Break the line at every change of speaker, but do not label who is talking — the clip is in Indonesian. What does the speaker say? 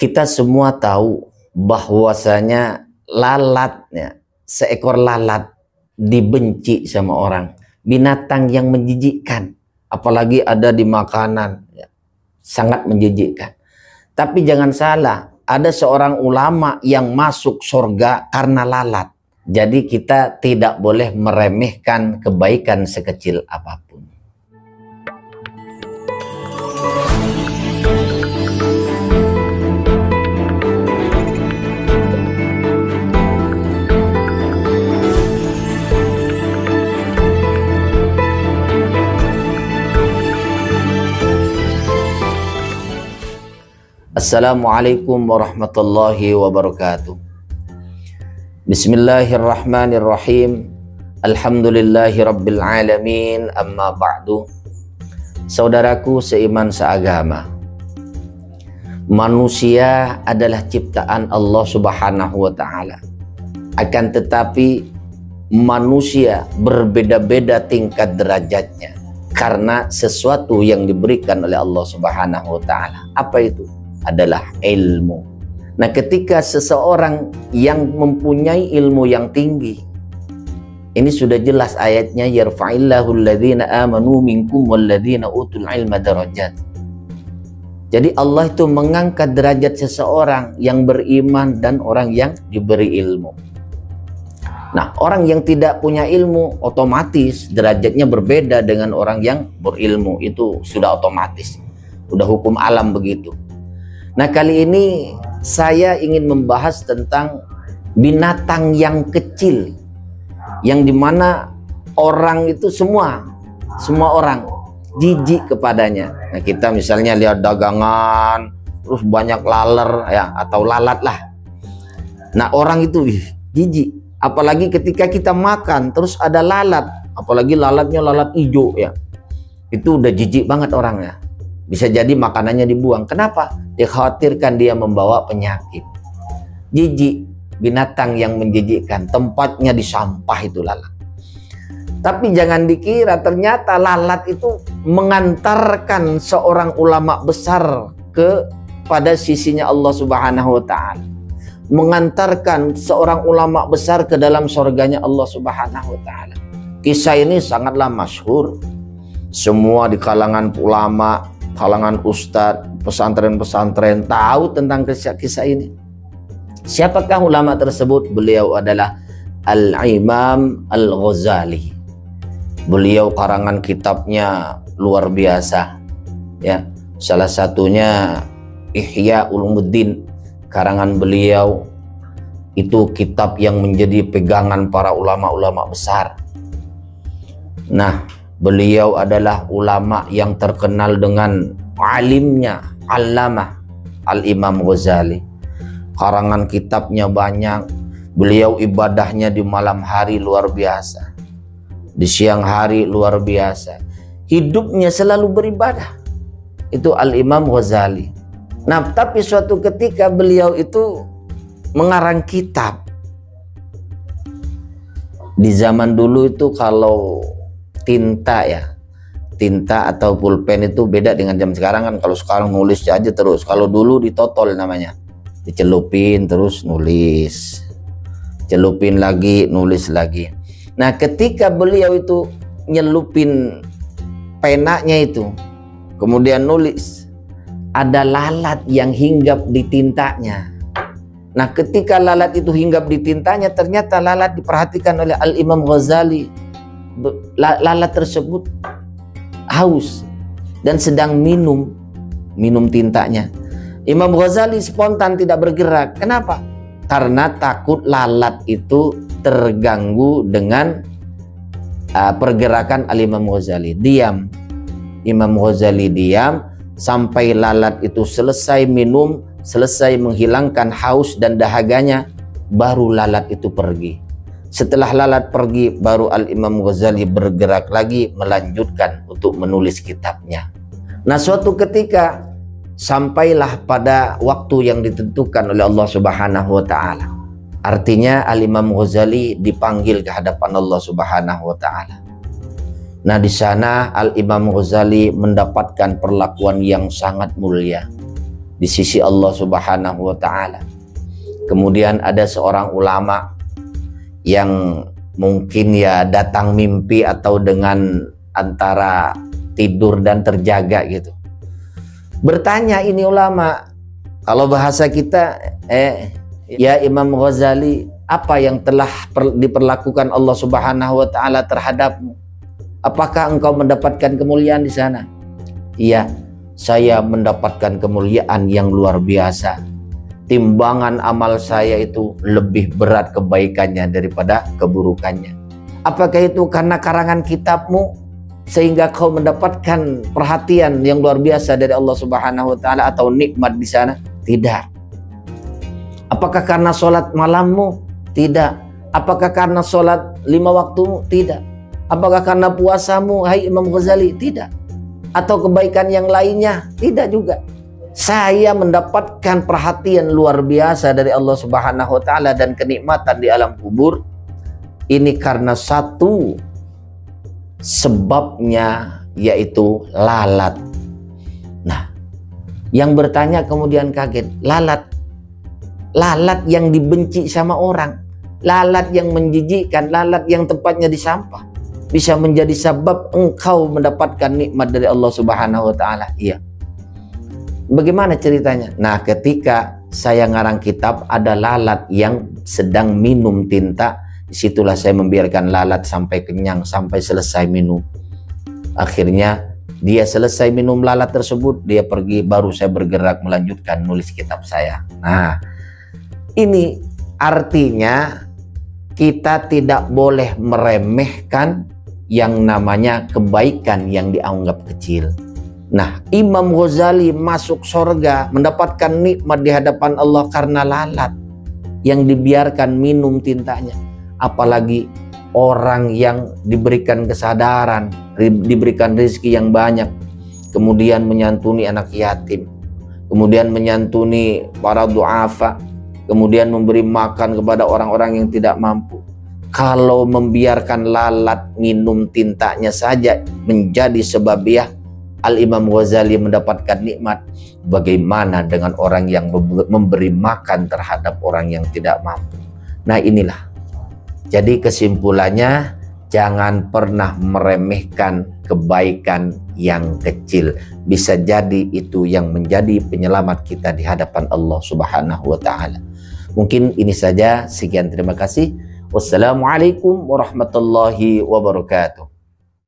Kita semua tahu bahwasanya lalatnya, seekor lalat dibenci sama orang. Binatang yang menjijikkan, apalagi ada di makanan, ya, sangat menjijikkan. Tapi jangan salah, ada seorang ulama yang masuk surga karena lalat. Jadi kita tidak boleh meremehkan kebaikan sekecil apapun. Assalamualaikum warahmatullahi wabarakatuh. Bismillahirrahmanirrahim. Alhamdulillahi rabbil alamin. Amma ba'du. Saudaraku seiman seagama, manusia adalah ciptaan Allah subhanahu wa ta'ala. Akan tetapi manusia berbeda-beda tingkat derajatnya karena sesuatu yang diberikan oleh Allah subhanahu wa ta'ala. Apa itu? Adalah ilmu. Nah, ketika seseorang yang mempunyai ilmu yang tinggi, ini sudah jelas ayatnya, yarfa'illahu alladhina amanu minkum walladhina utul ilma darajat. Jadi Allah itu mengangkat derajat seseorang yang beriman dan orang yang diberi ilmu. Nah, orang yang tidak punya ilmu otomatis derajatnya berbeda dengan orang yang berilmu. Itu sudah otomatis, sudah hukum alam begitu. Nah, kali ini saya ingin membahas tentang binatang yang kecil, yang dimana orang itu semua orang jijik kepadanya. Nah, kita misalnya lihat dagangan terus banyak laler ya, atau lalat lah. Nah, orang itu jijik, apalagi ketika kita makan terus ada lalat, apalagi lalatnya lalat hijau ya, itu udah jijik banget orangnya. Bisa jadi makanannya dibuang. Kenapa? Dikhawatirkan dia membawa penyakit. Jijik, binatang yang menjijikkan, tempatnya di sampah itu lalat. Tapi jangan dikira ternyata lalat itu mengantarkan seorang ulama besar kepada sisinya Allah subhanahu wa ta'ala. Mengantarkan seorang ulama besar ke dalam surganya Allah subhanahu wa ta'ala. Kisah ini sangatlah masyhur. Semua di kalangan ulama, kalangan ustadz, pesantren-pesantren tahu tentang kisah ini. Siapakah ulama tersebut? Beliau adalah Al-Imam Al-Ghazali. Beliau karangan kitabnya luar biasa ya. Salah satunya Ihya Ulumuddin, karangan beliau. Itu kitab yang menjadi pegangan para ulama-ulama besar. Nah, beliau adalah ulama yang terkenal dengan alimnya, Allamah Al-Imam Ghazali. Karangan kitabnya banyak. Beliau ibadahnya di malam hari luar biasa, di siang hari luar biasa. Hidupnya selalu beribadah. Itu Al-Imam Ghazali. Nah, tapi suatu ketika beliau itu mengarang kitab. Di zaman dulu itu kalau tinta ya, tinta atau pulpen itu beda dengan zaman sekarang kan. Kalau sekarang nulis aja terus, kalau dulu ditotol namanya, dicelupin terus nulis, celupin lagi nulis lagi. Nah, ketika beliau itu nyelupin penanya itu kemudian nulis, ada lalat yang hinggap di tintanya. Nah, ketika lalat itu hinggap di tintanya, ternyata lalat diperhatikan oleh Al-Imam Ghazali. Lalat tersebut haus dan sedang minum tintanya. Imam Ghazali spontan tidak bergerak. Kenapa? Karena takut lalat itu terganggu dengan pergerakan Al-Imam Ghazali. Diam. Imam Ghazali diam sampai lalat itu selesai minum, selesai menghilangkan haus dan dahaganya, baru lalat itu pergi. Setelah lalat pergi, baru Al-Imam Ghazali bergerak lagi melanjutkan untuk menulis kitabnya. Nah, suatu ketika sampailah pada waktu yang ditentukan oleh Allah subhanahu wa ta'ala. Artinya Al-Imam Ghazali dipanggil ke hadapan Allah subhanahu wa ta'ala. Nah, di sana Al-Imam Ghazali mendapatkan perlakuan yang sangat mulia. di sisi Allah Subhanahu wa Ta'ala. Kemudian ada seorang ulama yang mungkin ya datang mimpi atau dengan antara tidur dan terjaga gitu. Bertanya ini ulama, kalau bahasa kita, ya Imam Ghazali, apa yang telah diperlakukan Allah Subhanahu wa Ta'ala terhadapmu? Apakah engkau mendapatkan kemuliaan di sana? Iya, saya mendapatkan kemuliaan yang luar biasa. Timbangan amal saya itu lebih berat kebaikannya daripada keburukannya. Apakah itu karena karangan kitabmu sehingga kau mendapatkan perhatian yang luar biasa dari Allah Subhanahu wa Ta'ala atau nikmat di sana? Tidak. Apakah karena sholat malammu? Tidak. Apakah karena sholat 5 waktumu? Tidak. Apakah karena puasamu, hai Imam Ghazali? Tidak. Atau kebaikan yang lainnya? Tidak juga. Saya mendapatkan perhatian luar biasa dari Allah Subhanahu wa Ta'ala dan kenikmatan di alam kubur. Ini karena satu sebabnya, yaitu lalat. Nah, yang bertanya kemudian kaget. Lalat yang dibenci sama orang, lalat yang menjijikkan, lalat yang tempatnya di sampah, bisa menjadi sebab engkau mendapatkan nikmat dari Allah Subhanahu wa Ta'ala. Iya. Bagaimana ceritanya? Nah, ketika saya ngarang kitab, ada lalat yang sedang minum tinta. Disitulah saya membiarkan lalat sampai kenyang, sampai selesai minum. Akhirnya dia selesai minum lalat tersebut, dia pergi, baru saya bergerak melanjutkan nulis kitab saya. Nah, ini artinya kita tidak boleh meremehkan yang namanya kebaikan yang dianggap kecil. Nah, Imam Ghazali masuk surga, mendapatkan nikmat di hadapan Allah karena lalat yang dibiarkan minum tintanya. Apalagi orang yang diberikan kesadaran, diberikan rezeki yang banyak, kemudian menyantuni anak yatim, kemudian menyantuni para du'afa, kemudian memberi makan kepada orang-orang yang tidak mampu. Kalau membiarkan lalat minum tintanya saja menjadi sebabiah Al-Imam Ghazali mendapatkan nikmat, bagaimana dengan orang yang memberi makan terhadap orang yang tidak mampu? Nah, inilah. Jadi kesimpulannya, jangan pernah meremehkan kebaikan yang kecil. Bisa jadi itu yang menjadi penyelamat kita di hadapan Allah Subhanahu wa Ta'ala. Mungkin ini saja, sekian, terima kasih. Wassalamualaikum warahmatullahi wabarakatuh.